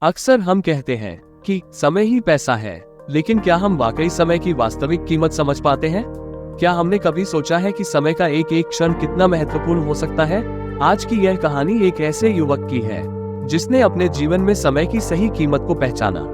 अक्सर हम कहते हैं कि समय ही पैसा है, लेकिन क्या हम वाकई समय की वास्तविक कीमत समझ पाते हैं? क्या हमने कभी सोचा है कि समय का एक एक क्षण कितना महत्वपूर्ण हो सकता है? आज की यह कहानी एक ऐसे युवक की है जिसने अपने जीवन में समय की सही कीमत को पहचाना,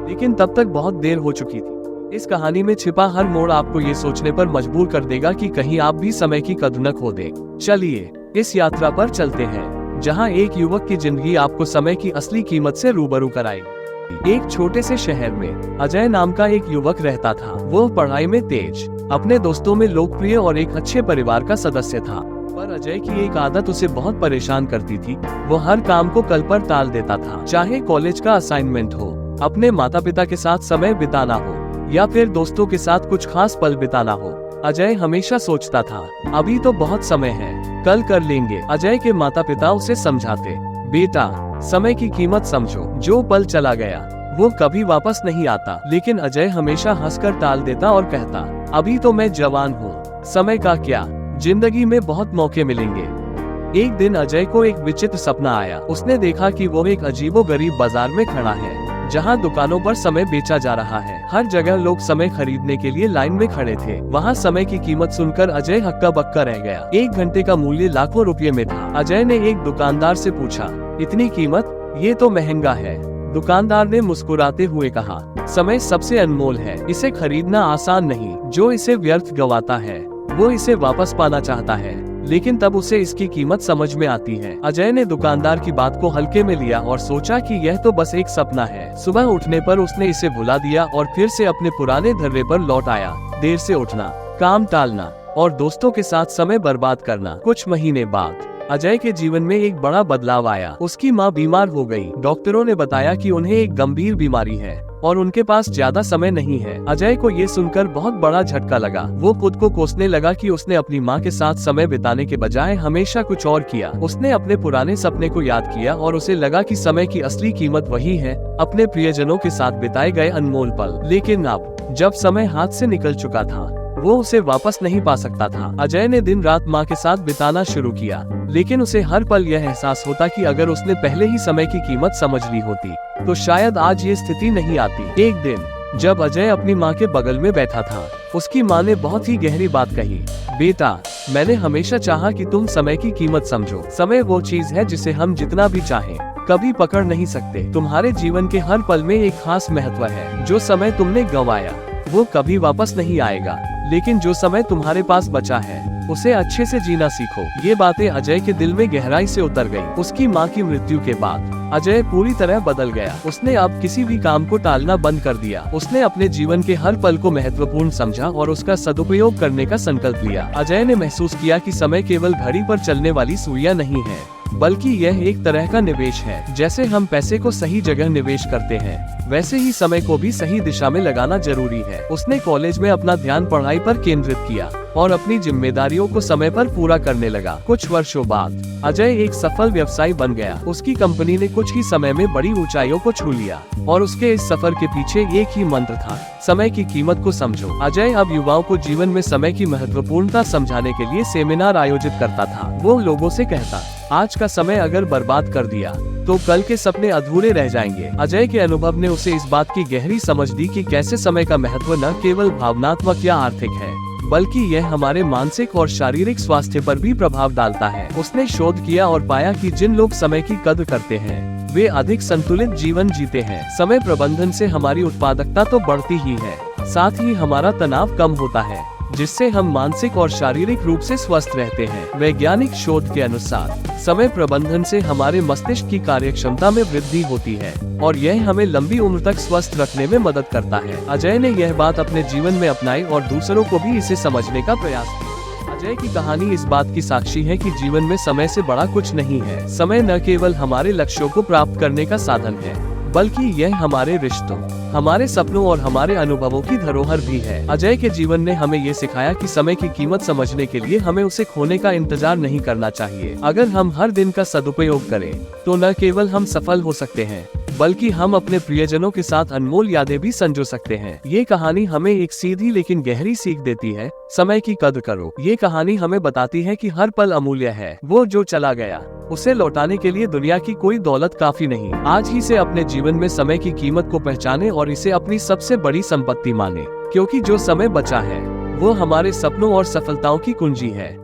लेकिन तब तक बहुत देर हो चुकी थी। इस कहानी में छिपा हर मोड़ आपको ये सोचने पर मजबूर कर देगा कि कहीं आप भी समय की कद्र न खो दें। चलिए इस यात्रा पर चलते हैं, जहां एक युवक की जिंदगी आपको समय की असली कीमत से रूबरू कराएगी। एक छोटे से शहर में अजय नाम का एक युवक रहता था। वो पढ़ाई में तेज, अपने दोस्तों में लोकप्रिय और एक अच्छे परिवार का सदस्य था। पर अजय की एक आदत उसे बहुत परेशान करती थी। वो हर काम को कल पर टाल देता था, चाहे कॉलेज का असाइनमेंट हो, अपने माता पिता के साथ समय बिताना हो या फिर दोस्तों के साथ कुछ खास पल बिताना हो। अजय हमेशा सोचता था, अभी तो बहुत समय है, कल कर लेंगे। अजय के माता पिता उसे समझाते, बेटा समय की कीमत समझो, जो पल चला गया वो कभी वापस नहीं आता। लेकिन अजय हमेशा हंसकर टाल देता और कहता, अभी तो मैं जवान हूँ, समय का क्या, जिंदगी में बहुत मौके मिलेंगे। एक दिन अजय को एक विचित्र सपना आया। उसने देखा कि वो एक अजीबोगरीब बाजार में खड़ा है, जहां दुकानों पर समय बेचा जा रहा है। हर जगह लोग समय खरीदने के लिए लाइन में खड़े थे। वहां समय की कीमत सुनकर अजय हक्का बक्का रह गया। 1 घंटे का मूल्य लाखों रुपए में था। अजय ने एक दुकानदार से पूछा, इतनी कीमत, ये तो महंगा है। दुकानदार ने मुस्कुराते हुए कहा, समय सबसे अनमोल है, इसे खरीदना आसान नहीं। जो इसे व्यर्थ गंवाता है वो इसे वापस पाना चाहता है, लेकिन तब उसे इसकी कीमत समझ में आती है। अजय ने दुकानदार की बात को हल्के में लिया और सोचा कि यह तो बस एक सपना है। सुबह उठने पर उसने इसे भुला दिया और फिर से अपने पुराने धर्रे पर लौट आया। देर से उठना, काम टालना और दोस्तों के साथ समय बर्बाद करना। कुछ महीने बाद अजय के जीवन में एक बड़ा बदलाव आया। उसकी माँ बीमार हो गई। डॉक्टरों ने बताया कि उन्हें एक गंभीर बीमारी है और उनके पास ज्यादा समय नहीं है। अजय को ये सुनकर बहुत बड़ा झटका लगा। वो खुद को कोसने लगा कि उसने अपनी माँ के साथ समय बिताने के बजाय हमेशा कुछ और किया। उसने अपने पुराने सपने को याद किया और उसे लगा कि समय की असली कीमत वही है, अपने प्रियजनों के साथ बिताए गए अनमोल पल। लेकिन अब जब समय हाथ से निकल चुका था, वो उसे वापस नहीं पा सकता था। अजय ने दिन रात माँ के साथ बिताना शुरू किया, लेकिन उसे हर पल यह एहसास होता कि अगर उसने पहले ही समय की कीमत समझ ली होती तो शायद आज ये स्थिति नहीं आती। एक दिन जब अजय अपनी माँ के बगल में बैठा था, उसकी माँ ने बहुत ही गहरी बात कही, बेटा मैंने हमेशा चाहा कि तुम समय की कीमत समझो। समय वो चीज है जिसे हम जितना भी चाहें कभी पकड़ नहीं सकते। तुम्हारे जीवन के हर पल में एक खास महत्व है। जो समय तुमने गंवाया वो कभी वापस नहीं आएगा, लेकिन जो समय तुम्हारे पास बचा है उसे अच्छे से जीना सीखो। ये बातें अजय के दिल में गहराई से उतर गई। उसकी माँ की मृत्यु के बाद अजय पूरी तरह बदल गया। उसने अब किसी भी काम को टालना बंद कर दिया। उसने अपने जीवन के हर पल को महत्वपूर्ण समझा और उसका सदुपयोग करने का संकल्प लिया। अजय ने महसूस किया कि समय केवल घड़ी पर चलने वाली सुइयां नहीं है, बल्कि यह एक तरह का निवेश है। जैसे हम पैसे को सही जगह निवेश करते हैं, वैसे ही समय को भी सही दिशा में लगाना जरूरी है। उसने कॉलेज में अपना ध्यान पढ़ाई पर केंद्रित किया और अपनी जिम्मेदारियों को समय पर पूरा करने लगा। कुछ वर्षों बाद अजय एक सफल व्यवसायी बन गया। उसकी कंपनी ने कुछ ही समय में बड़ी ऊंचाइयों को छू लिया और उसके इस सफर के पीछे एक ही मंत्र था, समय की कीमत को समझो। अजय अब युवाओं को जीवन में समय की महत्वपूर्णता समझाने के लिए सेमिनार आयोजित करता था। वो लोगों से कहता, आज का समय अगर बर्बाद कर दिया तो कल के सपने अधूरे रह जाएंगे। अजय के अनुभव ने उसे इस बात की गहरी समझ दी कि कैसे समय का महत्व न केवल भावनात्मक या आर्थिक है, बल्कि यह हमारे मानसिक और शारीरिक स्वास्थ्य पर भी प्रभाव डालता है। उसने शोध किया और पाया कि जिन लोग समय की कद्र करते हैं वे अधिक संतुलित जीवन जीते हैं। समय प्रबंधन से हमारी उत्पादकता तो बढ़ती ही है, साथ ही हमारा तनाव कम होता है, जिससे हम मानसिक और शारीरिक रूप से स्वस्थ रहते हैं। वैज्ञानिक शोध के अनुसार समय प्रबंधन से हमारे मस्तिष्क की कार्यक्षमता में वृद्धि होती है और यह हमें लंबी उम्र तक स्वस्थ रखने में मदद करता है। अजय ने यह बात अपने जीवन में अपनाई और दूसरों को भी इसे समझने का प्रयास किया। अजय की कहानी इस बात की साक्षी है कि जीवन में समय से बड़ा कुछ नहीं है। समय न केवल हमारे लक्ष्यों को प्राप्त करने का साधन है, बल्कि यह हमारे रिश्तों, हमारे सपनों और हमारे अनुभवों की धरोहर भी है। अजय के जीवन ने हमें ये सिखाया कि समय की कीमत समझने के लिए हमें उसे खोने का इंतजार नहीं करना चाहिए। अगर हम हर दिन का सदुपयोग करें तो न केवल हम सफल हो सकते हैं, बल्कि हम अपने प्रियजनों के साथ अनमोल यादें भी संजो सकते हैं। ये कहानी हमें एक सीधी लेकिन गहरी सीख देती है, समय की कद्र करो। ये कहानी हमें बताती है कि हर पल अमूल्य है। वो जो चला गया उसे लौटाने के लिए दुनिया की कोई दौलत काफी नहीं। आज ही से अपने जीवन में समय की कीमत को पहचाने और इसे अपनी सबसे बड़ी संपत्ति माने, क्योंकि जो समय बचा है वो हमारे सपनों और सफलताओं की कुंजी है।